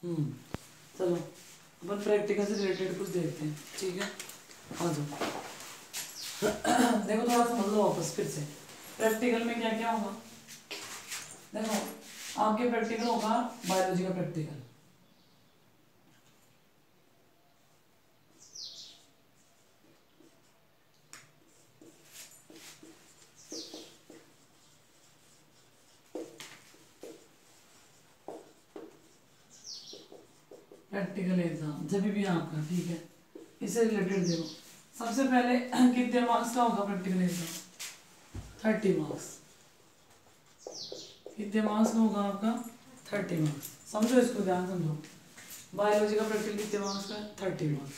हम्म चलो अपन प्रैक्टिकल से रिलेटेड कुछ देखते हैं, ठीक है। आ जाओ। देखो थोड़ा समझ लो वापस फिर से। प्रैक्टिकल में क्या क्या होगा, देखो आपके प्रैक्टिकल होगा बायोलॉजी का प्रैक्टिकल। प्रैक्टिकल एग्जाम जब भी आपका, ठीक है, इससे रिलेटेड देखो। सबसे पहले कितने मार्क्स का होगा प्रैक्टिकल एग्जाम? 30 मार्क्स। कितने मार्क्स का होगा आपका? 30 मार्क्स। समझो इसको, ध्यान समझो। बायोलॉजी का प्रैक्टिकल कितने मार्क्स का? 30 मार्क्स।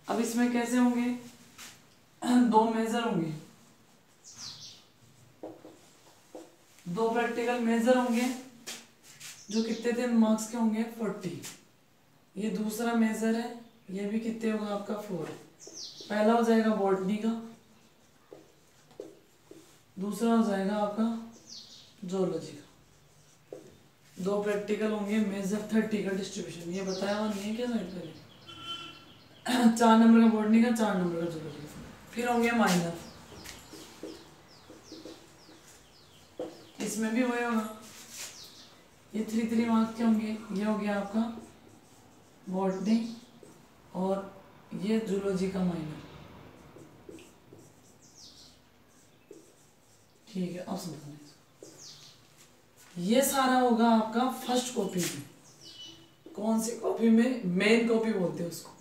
अब इसमें कैसे होंगे? दो मेजर होंगे, दो प्रैक्टिकल मेजर होंगे जो कितने थे मार्क्स के होंगे? 40। ये दूसरा मेजर है, ये भी कितने होगा आपका? 4। पहला हो जाएगा बॉटनी का, दूसरा हो जाएगा आपका जोलॉजी का। दो प्रैक्टिकल होंगे मेजर 30 का डिस्ट्रीब्यूशन, ये बताया हुआ नहीं है क्या साइड पहले? 4 नंबर का बॉटनी का, 4 नंबर का जोलॉजी का। फिर होंगे माइनर, इसमें भी वही होगा, ये 3 मार्क्स के होंगे। ये हो गया आपका बॉटनी और ये जूलॉजी का माइनर, ठीक है। अब समझना इसको। ये सारा होगा आपका फर्स्ट कॉपी में। कौन सी कॉपी में? मेन कॉपी बोलते हैं उसको।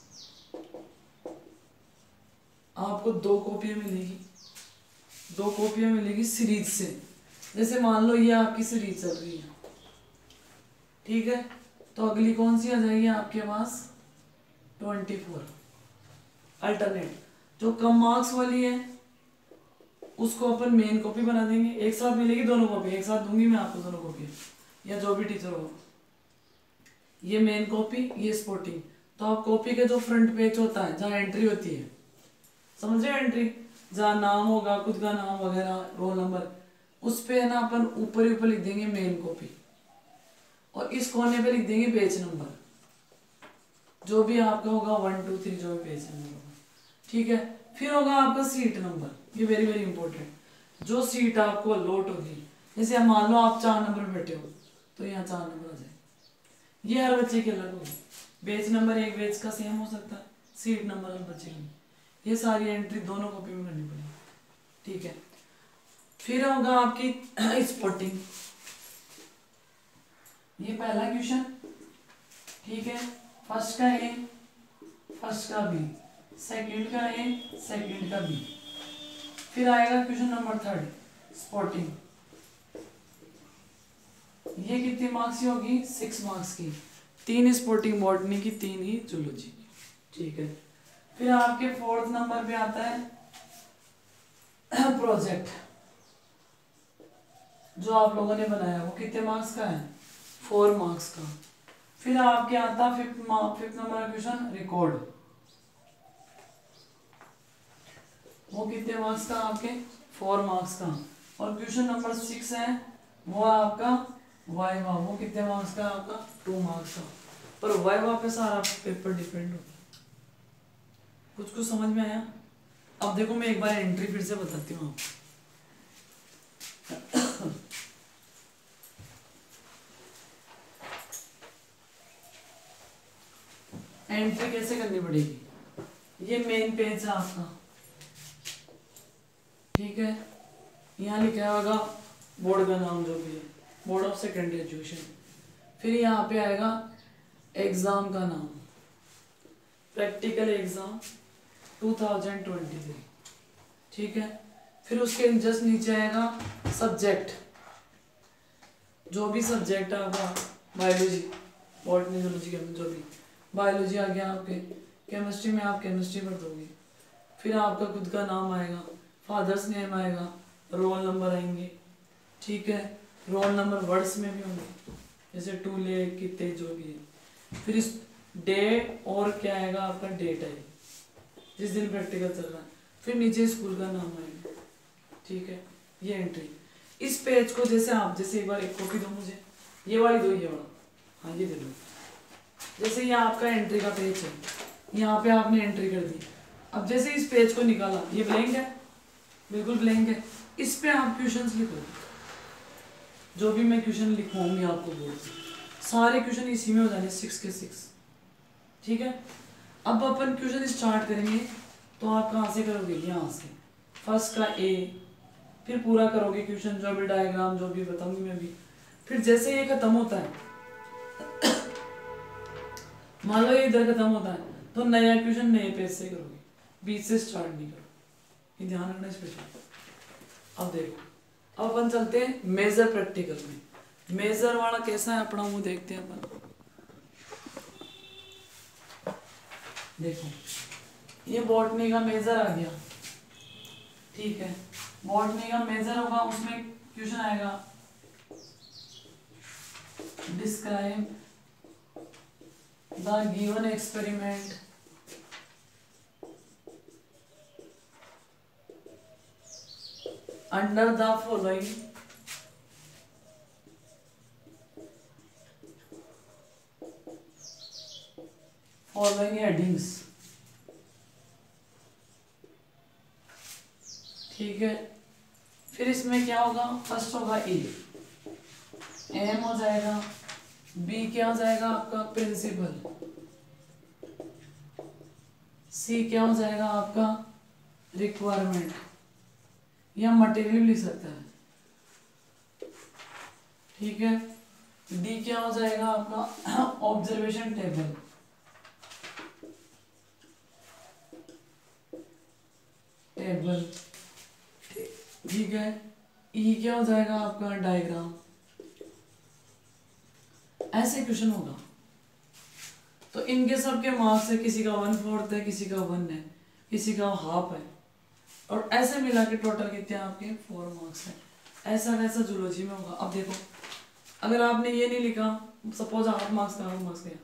आपको दो कॉपियां मिलेगी, दो कॉपियां मिलेगी सीरीज से। जैसे मान लो ये आपकी सीरीज चल रही है, ठीक है, तो अगली कौन सी आ जाएगी आपके पास? 24। अल्टरनेट जो कम मार्क्स वाली है उसको अपन मेन कॉपी बना देंगे। एक साथ मिलेगी दोनों कॉपी, एक साथ दूंगी मैं आपको दोनों कॉपी, या जो भी टीचर हो। ये मेन कॉपी, ये स्पोर्टिंग। तो आप कॉपी के जो फ्रंट पेज होता है जहाँ एंट्री होती है, समझ रहे हो? एंट्री जहाँ नाम होगा, खुद का नाम वगैरह, रोल नंबर, उस पे है ना अपन ऊपर ही ऊपर लिख देंगे मेन कॉपी, और इस कोने पे लिख देंगे पेज नंबर, जो भी आपका होगा 1 2 3 जो भी पेज नंबर होगा, ठीक है। फिर होगा आपका सीट नंबर, ये वेरी वेरी इंपॉर्टेंट। जो सीट आपको अलॉट होगी, जैसे मान लो आप 4 नंबर में बैठे हो तो यहाँ 4 नंबर आ जाए। ये हर बच्चे के अलग होगी। पेज नंबर एक पेज का सेम हो सकता है, सीट नंबर हर बच्चे का। ये सारी एंट्री दोनों कॉपी में करनी पड़ेगी, ठीक है। फिर होगा आपकी स्पॉटिंग। ये पहला क्वेश्चन, ठीक है, फर्स्ट का ए, फर्स्ट का बी, सेकंड का ए, सेकंड का बी। फिर आएगा क्वेश्चन नंबर 3, स्पॉटिंग। ये कितने मार्क्स की होगी? 6 मार्क्स की। 3 स्पॉटिंग बॉटनी की, 3 ही जूलॉजी की, ठीक है। फिर आपके 4th नंबर पे आता है प्रोजेक्ट, जो आप लोगों ने बनाया वो कितने मार्क्स का है? 4 मार्क्स का। फिर आपके आता 5th नंबर का क्वेश्चन रिकॉर्ड, वो कितने मार्क्स का? आपके 4 मार्क्स का। और क्वेश्चन नंबर 6 है वो आपका वाइवा, वो कितने मार्क्स का? आपका 2 मार्क्स का। पर वाइवा पे सारा पेपर डिपेंड होता है। कुछ कुछ समझ में आया? अब देखो मैं एक बार एंट्री फिर से बताती हूँ आपको। एंट्री कैसे करनी पड़ेगी? ये मेन पेज है आपका, ठीक है। यहाँ लिखा होगा बोर्ड का नाम जो भी है, बोर्ड ऑफ सेकेंडरी एजुकेशन। फिर यहाँ पे आएगा एग्जाम का नाम, प्रैक्टिकल एग्जाम 2023, ठीक है। फिर उसके जस्ट नीचे आएगा सब्जेक्ट, जो भी सब्जेक्ट आपका, बायोलॉजी, बॉटनी, जूलॉजी, केमिस्ट्री, जो भी। बायोलॉजी आ गया आपके, केमिस्ट्री में आप केमिस्ट्री भर दोगे। फिर आपका खुद का नाम आएगा, फादर्स नेम आएगा, रोल नंबर आएंगे, ठीक है। रोल नंबर वर्ड्स में भी होंगे, जैसे टू ले, कितने, जो भी है। फिर इस डे और क्या आएगा आपका? डेट है, जिस दिन प्रैक्टिकल चल रहा है। फिर नीचे स्कूल का नाम आएगा, ठीक है। ये एंट्री। इस पेज को जैसे आप, जैसे एक बार एक कॉपी दो मुझे, ये वाली दो, ये वाला, हाँ ये दे दो। जैसे ये आपका एंट्री का पेज है, यहाँ पे आपने एंट्री कर दी। अब जैसे इस पेज को निकाला, ये ब्लैंक है, बिल्कुल ब्लैंक है, इस पे आप क्वेश्चंस लिखो। जो भी मैं क्वेश्चन लिखवाऊंगी आपको बोर्ड पे, सारे क्वेश्चन इसी में हो जाने 6 के 6। ठीक है, अब अपन क्वेश्चन स्टार्ट करेंगे, तो आप कहाँ से करोगे, यहाँ से फर्स्ट का ए, फिर पूरा करोगे क्वेश्चन, जो भी डायग्राम जो भी बताऊंगी मैं भी। फिर जैसे ये खत्म होता है, मान लो ये इधर खत्म होता है, तो नया क्वेश्चन नए पेज से करोगे, बीच से स्टार्ट नहीं करो, ये ध्यान रखना स्पेशल। अब देखो, अब अपन चलते हैं मेजर प्रैक्टिकल में। मेजर वाला कैसा है अपना, वो देखते हैं अपन। देखो, ये बॉटनी का मेजर आ गया। ठीक है, बॉटनी का मेजर होगा, उसमें क्वेश्चन आएगा describe the given experiment under the following headings. ठीक है, फिर इसमें क्या होगा, फर्स्ट होगा ए, एम हो जाएगा, बी क्या हो जाएगा आपका प्रिंसिपल, सी क्या हो जाएगा आपका रिक्वायरमेंट या मटेरियल लिख सकता है। ठीक है, डी क्या हो जाएगा आपका ऑब्जर्वेशन टेबल, ठीक है, ई क्या हो जाएगा आपका डायग्राम। ऐसे क्वेश्चन होगा, तो इनके सब के मार्क्स है, किसी का 1/4 है, किसी का 1 है, किसी का हाफ है, और ऐसे मिला के टोटल कितने आपके 4 मार्क्स है। ऐसा वैसा जूलॉजी में होगा। अब देखो, अगर आपने ये नहीं लिखा, सपोज हाफ मार्क्स का, हाफ मार्क्स गया,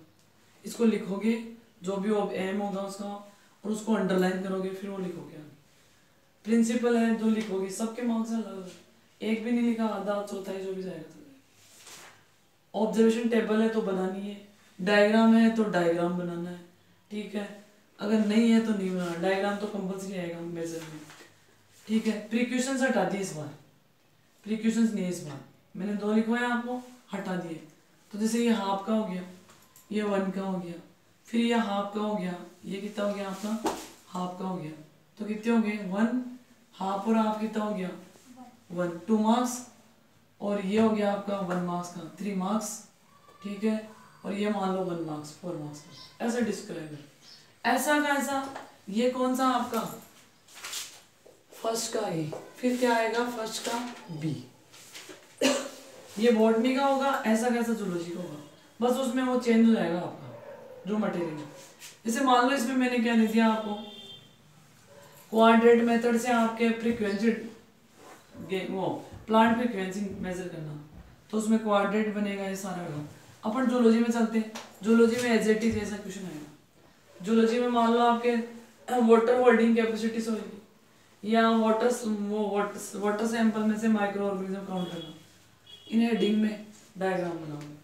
इसको लिखोगे, जो भी एम होगा उसका, और उसको अंडरलाइन करोगे, फिर वो लिखोगे। प्रिंसिपल है जो लिखोगे, सबके मार्क्स अलग अलग, एक भी नहीं लिखा, आधा चौथाई जो भी जाएगा। ऑब्जर्वेशन टेबल है तो बनानी है, डायग्राम है तो डायग्राम बनाना है। ठीक है, अगर नहीं है तो नहीं बनाना, डायग्राम तो कंपल्सरी आएगा मेजर में। ठीक है, प्रीक्वेश्चंस हटा दिए इस बार, प्रीक्वेश्चंस नहीं है इस बार, मैंने 2 लिखवाए आपको, हटा दिए। तो जैसे ये हाफ का हो गया, ये 1 का हो गया, फिर ये हाफ का हो गया, ये कितना हो गया आपका हाफ का हो गया, तो कितने हो गए 1, हाफ और हाफ कितना हो गया 1, 2 मार्क्स, और ये हो गया आपका 1 मार्क्स का 3 मार्क्स। ठीक है, और ये मान लो 1 मार्क्स 4 मार्क्स का। ऐसा डिस्क्राइब, ऐसा का ऐसा। ये कौन सा आपका फर्स्ट का ए, फिर क्या आएगा फर्स्ट का बी। ये बॉटनी का होगा, ऐसा कैसा जूलॉजी का होगा, बस उसमें वो चेंज हो जाएगा आपका जो मटेरियल। जैसे मान लो इसमें मैंने क्या दे दिया आपको, क्वाड्रेट मेथड से आपके फ्रीक्वेंसी वो प्लांट फ्रीक्वेंसी मेजर करना, तो उसमें क्वाड्रेट बनेगा, ये सारा होगा। अपन जूलॉजी में चलते हैं, जूलॉजी में एग्जैक्टली जैसा क्वेश्चन आएगा। जूलॉजी में मान लो आपके वाटर होल्डिंग कैपेसिटी होगी, या वाटर सैंपल में से माइक्रो ऑर्गेनिज्म काउंट करना, इन हेडिंग में डायग्राम बनाओगे।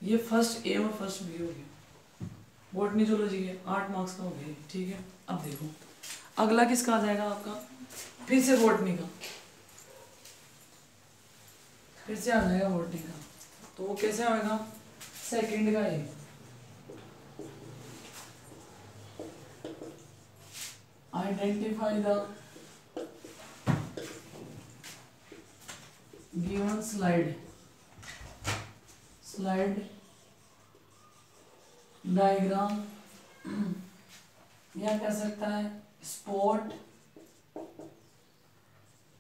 ये फर्स्ट ए और फर्स्ट बी हो गया, बॉटनी जूलॉजी के 8 मार्क्स का हो गया। ठीक है, अब देखो अगला किसका आ जाएगा आपका, फिर से बॉटनी का, फिर से आ जाएगा बॉटनी का। तो वो कैसे आएगा, सेकंड का A, identify the given slide diagram, या कह सकता है spot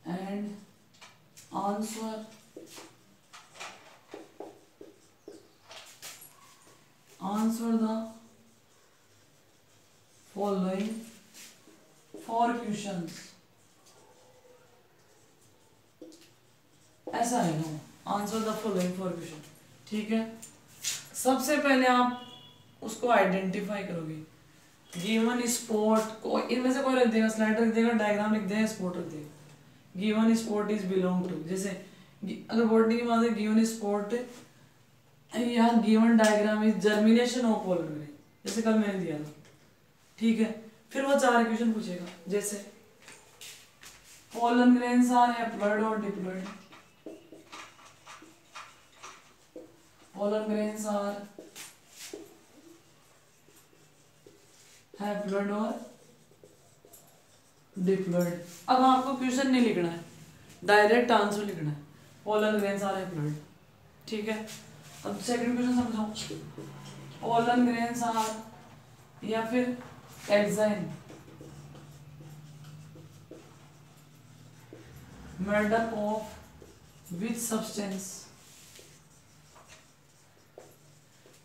and answer the following 4 questions. ऐसा है ना, आंसर द फॉलोइंग 4 क्वेश्चन। ठीक है, सबसे पहले आप उसको आइडेंटिफाई करोगे, गिवन स्पॉट को इनमें से कोई रख देगा, स्लाइड रख देगा, डायग्राम लिख देगा, स्पॉट रख देगा। Given spot is belong to, जैसे अगर बॉटनी की बात है, गिवन स्पॉट यहाँ given diagram is germination of pollen grain, जैसे कल मैंने दिया था, ठीक है। फिर वो 4 इक्वेशन पूछेगा, जैसे पोलन ग्रेन्स आर हैप्लॉइड और diploid, pollen grains are haploid और डिप्लॉइड। अब आपको क्वेश्चन नहीं लिखना है, डायरेक्ट आंसर लिखना है, पोलन ग्रेन्स आर हैप्लॉइड, ठीक है। अब सेकंड क्वेश्चन समझाओ, पोलन ग्रेन्स आर या फिर exine made up of which substance,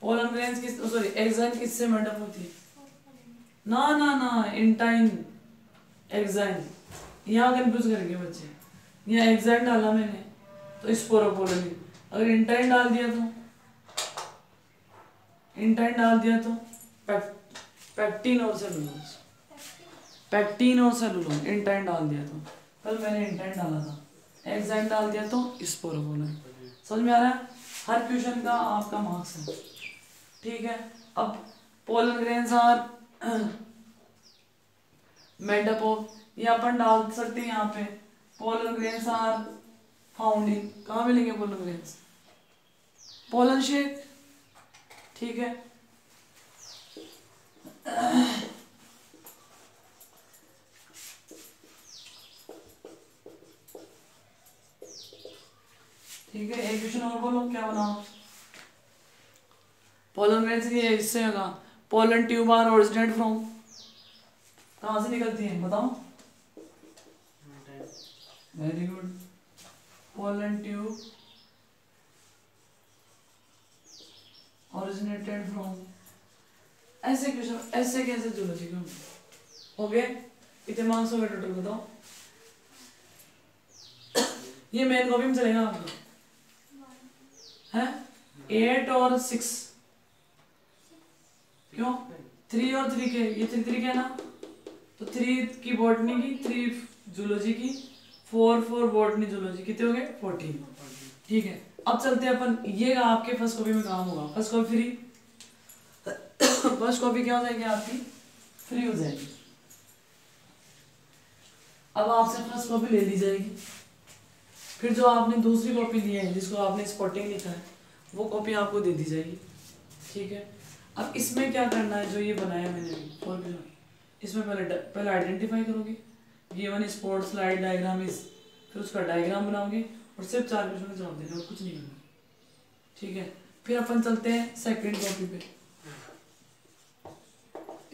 pollen grains किस, सॉरी एक्साइन किससे मेड अप होती है, ना ना ना इंटाइन एक्साइन, यहाँ कंफ्यूज करेंगे बच्चे, यहाँ एक्साइन डाला मैंने तो स्पोरोपोलन, अगर इंटाइन डाल दिया तो, इंटाइन डाल दिया तो पैक्टीन और सेलुलोज, पैक्टीन और सेलुलोज, इंटाइन डाल दिया तो, कल मैंने इंटाइन डाला था, एक्साइन डाल दिया तो स्पोरोपोलन। समझ में आ रहा है, हर क्वेश्चन का आपका मार्क्स है, ठीक है। अब pollen grains are made up of, ये अपन डाल सकते हैं यहाँ पे, pollen grains are found in, कहाँ मिलेंगे पोलन ग्रेन्स, पोलन शेक, ठीक है। ठीक है, एक क्वेश्चन और बोलो क्या बना, पोलन ग्रेन्स ये इससे होगा, pollen tube are originate from, कहाँ से निकलती है बताओ, very good, pollen tube originated from, ऐसे क्वेश्चन, ऐसे कैसे जूलॉजी के हो गए, कितने मार्क्स हो गए टोटल बताओ, ये मेन कॉपी में चलेगा आपको है 8 और 6, क्यों 3 और 3 के, ये 3 3 के ना, तो 3 की बॉटनी की, 3 जूलॉजी की, 4 बॉटनी जूलॉजी, कितने हो गए 14, ठीक है। अब चलते हैं अपन, ये आपके फर्स्ट कॉपी में काम होगा, first copy free, first copy क्या हो जाएगी आपकी, फ्री हो जाएगी। अब आपसे फर्स्ट कॉपी ले ली जाएगी, फिर जो आपने दूसरी कॉपी ली है जिसको आपने स्पॉटिंग लिखा है, वो कॉपी आपको दे दी जाएगी, ठीक है। अब इसमें क्या करना है, जो ये बनाया मैंने, इसमें पहले आइडेंटिफाई करोगे, given spot slide diagram is, फिर उसका डायग्राम बनाओगे और सिर्फ 4 क्वेश्चन का जवाब देना और कुछ नहीं करना, ठीक है। फिर अपन चलते हैं सेकंड कॉपी पे,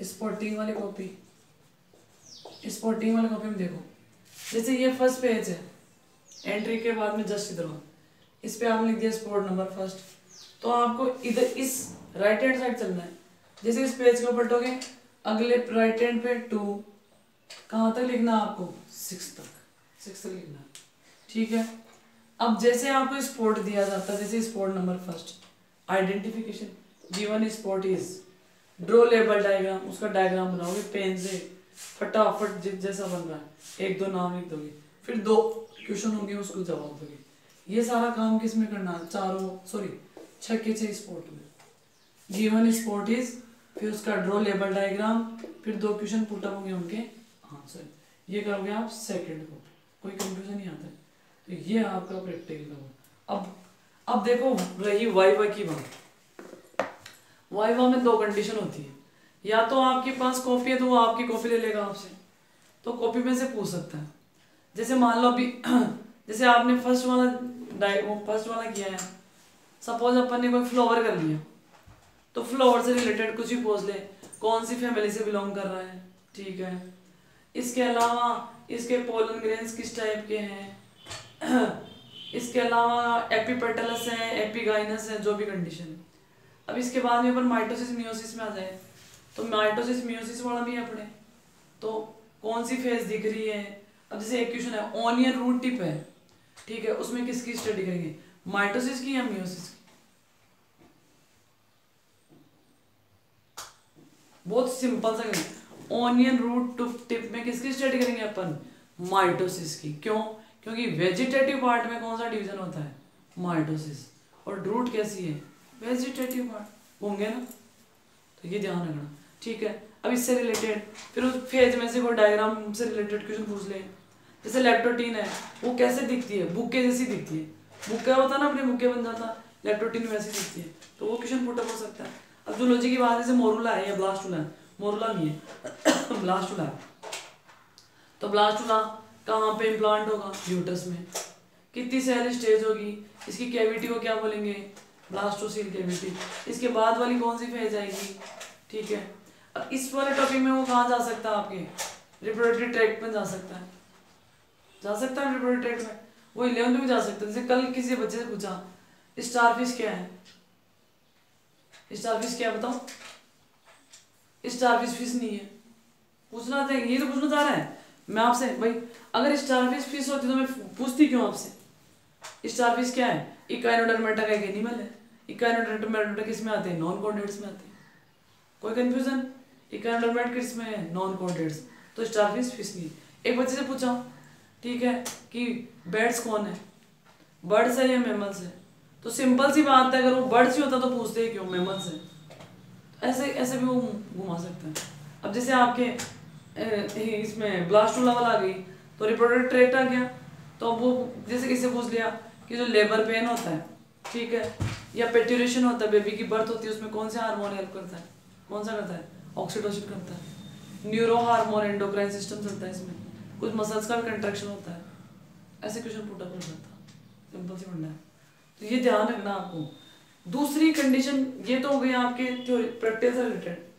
स्पॉटिंग वाली कॉपी, स्पॉटिंग वाली कॉपी में देखो, जैसे ये फर्स्ट पेज है, एंट्री के बाद में जस्ट इधर, इस पे आपने लिख दिया स्पॉट नंबर फर्स्ट, तो आपको इधर इस राइट हैंड साइड चलना है, जैसे इस पेज के ऊपर पलटोगे, अगले राइट हैंड पे 2, कहाँ तक लिखना है आपको 6 तक लिखना है, ठीक है। अब जैसे आपको स्पॉट दिया जाता है, जैसे spot number first, identification, given spot is, draw label diagram, उसका डायग्राम बनाओगे पेन से, फटाफट जैसा बन रहा है, 1 2 नाम लिख दोगे, फिर 2 क्वेश्चन होंगे उसको जवाब दोगे, ये सारा काम किस में करना है, 6 के 6 स्पॉट में, गिवन स्पॉट इज, फिर उसका ड्रॉ लेबल डायग्राम, फिर 2 क्वेश्चन पुट अप होंगे उनके आंसर, ये करोगे आप सेकंड को, कोई कंफ्यूजन नहीं आता है, तो ये आपका प्रैक्टिकल का। अब देखो रही वाइवा की बात, वाइवा में 2 कंडीशन होती है, या तो आपके पास कॉपी है तो वो आपकी कॉपी ले लेगा आपसे, तो कॉपी में से पूछ सकता है, जैसे मान लो अभी जैसे आपने फर्स्ट वाला किया है, सपोज अपन ने कोई फ्लावर कर लिया, तो फ्लावर से रिलेटेड कुछ भी पूछ ले, कौन सी फैमिली से बिलोंग कर रहा है, ठीक है। इसके अलावा इसके पोलन ग्रेन्स किस टाइप के हैं, इसके अलावा एपिपेटलस है, एपिगाइनस है, जो भी कंडीशन है। अब इसके बाद में अपन माइटोसिस मियोसिस में आ जाए, तो माइटोसिस मियोसिस वाला भी है अपने, तो कौन सी फेज दिख रही है। अब जैसे एक क्वेश्चन है ऑनियन रूट टिप है, ठीक है, उसमें किसकी स्टडी करेंगे, माइटोसिस की या मियोसिस की। बहुत सिंपल सा करेंगे, ऑनियन रूट टिप में किसकी स्टडी करेंगे अपन, माइटोसिस की। क्यों, क्योंकि वेजिटेटिव पार्ट में कौन सा डिवीजन होता है, माइटोसिस, और रूट कैसी है, वेजिटेटिव पार्ट होंगे ना, तो ये ध्यान रखना। ठीक है, अब इससे रिलेटेड फिर उस फेज में से कोई डायग्राम से रिलेटेड क्वेश्चन पूछ ले। जैसे लेप्टोटीन है, वो कैसे दिखती है? बुक्के जैसी दिखती है। बुक्का होता है ना, अपने बुक्के बन जाता, लेप्टोटीन वैसी दिखती है, तो वो क्वेश्चन पुटअप हो सकता है। अब जूलॉजी की बात है, जैसे मोरुला है या ब्लास्टुला है, मोरुला नहीं है ब्लास्टुला है, तो ब्लास्टुला कहाँ पे इम्प्लांट होगा? यूट्रस में। कितनी सेल स्टेज होगी? इसकी कैविटी को क्या बोलेंगे? Blastocoel cavity. इसके बाद वाली कौन सी फेज आएगी? ठीक है, अब इस वाले टॉपिक में वो कहाँ जा सकता है? आपके रिप्रोडक्टिव ट्रैक्ट में जा सकता है, जा सकता है रिप्रोडक्टिव ट्रैक्ट में, वो 11th में भी जा सकता है। जैसे कल किसी बच्चे से पूछा स्टारफिश क्या है, स्टारफिश क्या है बताओ? स्टारफिश फिश नहीं है, पूछना था, ये तो पूछना चाह रहा है मैं आपसे भाई। अगर स्टारफिश फिश होती तो मैं पूछती क्यों आपसे? स्टारफिश क्या है? इकाइनोडर्मेटा का एक एनिमल है। इकाइनोडर्मेटा किस में आते हैं? नॉन कॉर्डेट्स में आते हैं। कोई कंफ्यूजन? इकाइनोडर्मेटा किस में है? नॉन कॉर्डेट्स, तो स्टारफिश फिश नहीं। एक बच्चे से पूछा, ठीक है, कि बर्ड्स कौन है, बर्ड्स है या मैमल्स है? तो सिंपल सी बात है, अगर वो बर्ड्स ही होता तो पूछते ही क्यों मैमल्स है? ऐसे ऐसे भी वो घुमा सकते हैं। अब जैसे आपके इसमें ब्लास्टुला वाला आ गई, तो रिप्रोडक्टिव ट्रैक्ट आ गया, तो अब वो जैसे किसी पूछ लिया कि जो लेबर पेन होता है, ठीक है, या पेट्यूरेशन होता है, बेबी की बर्थ होती है, उसमें कौन सा हार्मोन हेल्प करता है? कौन सा करता है? ऑक्सीटोसिन करता है। न्यूरो हार्मोन, एंडोक्राइन सिस्टम चलता है इसमें, कुछ मसल्स का भी कंट्रैक्शन होता है। ऐसे क्वेश्चन पुट अप हो सकता है, सिंपल सी पढ़ना है, तो ये ध्यान रखना आपको। दूसरी कंडीशन, ये तो हो गई आपके थ्योरी प्रैक्टिस से रिलेटेड।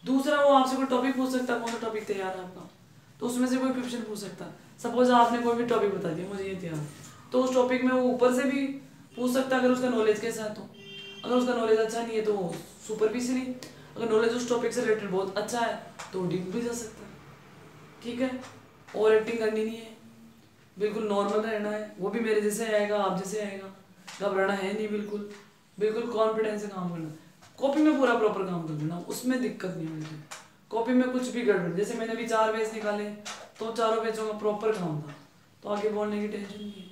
दूसरा, वो आपसे कोई टॉपिक पूछ सकता है, कौन सा टॉपिक तैयार है आपका, तो उसमें से कोई क्वेश्चन पूछ सकता है। सपोज आपने कोई भी टॉपिक बता दिया, मुझे ये तैयार है, तो उस टॉपिक में वो ऊपर से भी पूछ सकता है, अगर उसका नॉलेज के साथ हो। अगर उसका नॉलेज अच्छा नहीं है तो सुपरफिशियली, अगर नॉलेज उस टॉपिक से रिलेटेड बहुत अच्छा है तो डीप भी जा सकता है। ठीक है, ओवर एक्टिंग करनी नहीं है, बिल्कुल नॉर्मल रहना है, वो भी मेरे जैसे आएगा, आप जैसे आएगा, घबराना है नहीं, बिल्कुल बिल्कुल कॉन्फिडेंस से काम करना। कॉपी में पूरा प्रॉपर काम कर देना, उसमें दिक्कत नहीं होगी। कॉपी में कुछ भी गड़बड़, जैसे मैंने भी 4 पेज निकाले तो चारों पेजों का प्रॉपर काम था, तो आगे बोलने की टेंशन नहीं है।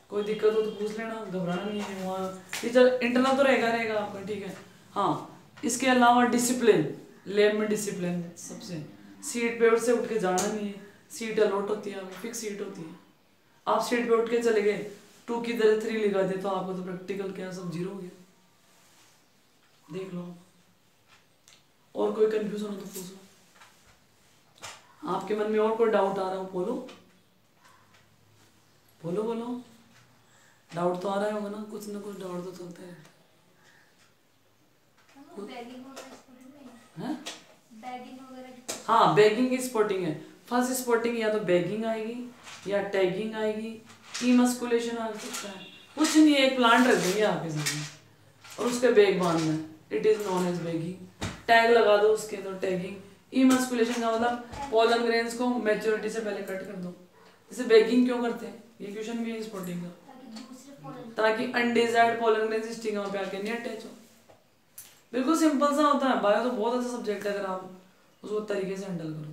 कोई दिक्कत हो तो पूछ लेना, घबराना नहीं है। वहाँ टीचर इंटरनल तो रहेगा आपका, ठीक है। हाँ, इसके अलावा डिसिप्लिन, लैब में डिसिप्लिन सबसे, सीट पे से उठ के जाना नहीं है, सीट अलॉट होती है, फिक्स सीट होती है। आप सीट पे उठ के चले गए, 2 की जगह 3 लिखा दे, तो आपको तो प्रैक्टिकल क्या सब 0 हो गया, देख लो। और कोई कंफ्यूजन हो तो पूछो, आपके मन में और कोई डाउट आ रहा हो बोलो बोलो बोलो, डाउट तो आ रहा होगा ना कुछ डाउट तो चलता है। हाँ, बैगिंग स्पॉटिंग है। फर्स्ट स्पॉटिंग या तो बैगिंग आएगी या टैगिंग आएगी, इमस्कुलेशन आ सकता है, कुछ नहीं है, एक प्लांट रख देंगे आपके सामने और उसके बैग बांधना है, it is known as bagging. Tag लगा दो उसके, तो टैगिंग। इमस्कुलेशन का मतलब पोलन ग्रेन्स को मैच्योरिटी से पहले कट कर दो। जैसे बैगिंग क्यों करते हैं, ये क्वेश्चन भी है स्पॉटिंग का, ताकि अनडिजायर्ड पोलन ग्रेन्स स्टिग्मा पे आके नहीं अटैच हो। बिल्कुल सिंपल सा होता है। बायो तो बहुत अच्छा सब्जेक्ट है, अगर आप उसको तरीके से हैंडल करो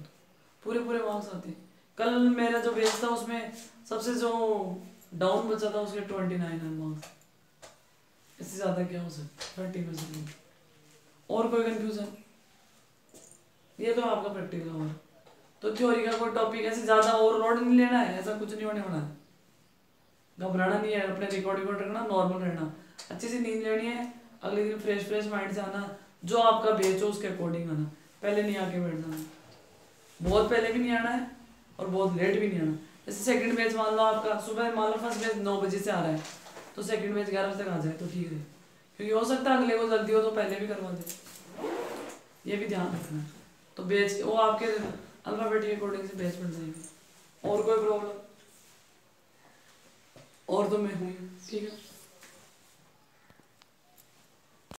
तो पूरे मार्क्स आते हैं। कल मेरा जो बेस था उसमें सबसे जो डाउन बचा था उसके 29 मार्क्स, इससे ज़्यादा क्या हो सकता है 30%। और कोई कंफ्यूजन? ये तो आपका प्रैक्टिकल होगा, तो थ्योरी का कोई टॉपिक ऐसे ज़्यादा ओवरलोड नहीं लेना है, ऐसा कुछ नहीं होने वाला है, घबराना नहीं है, अपने रिकॉर्ड रखना, नॉर्मल रहना, अच्छी सी नींद लेनी है, अगले दिन फ्रेश माइंड से आना, जो आपका बेच हो उसके अकॉर्डिंग आना, पहले नहीं आके बैठना है, बहुत पहले भी नहीं आना है और बहुत लेट भी नहीं आना। जैसे सेकंड बैच मान लो आपका सुबह, मान लो फर्स्ट बैच 9 बजे से आ रहा है, तो सेकंड बैच 11 बजे तक आ जाए तो ठीक है, क्योंकि हो सकता है अगले को जल्दी हो तो पहले भी करवा दे, ये भी ध्यान रखना। तो बैच वो आपके अल्फाबेट के अकॉर्डिंग से बैच बन जाएगी। और कोई प्रॉब्लम? और तो मैं हूँ, ठीक है।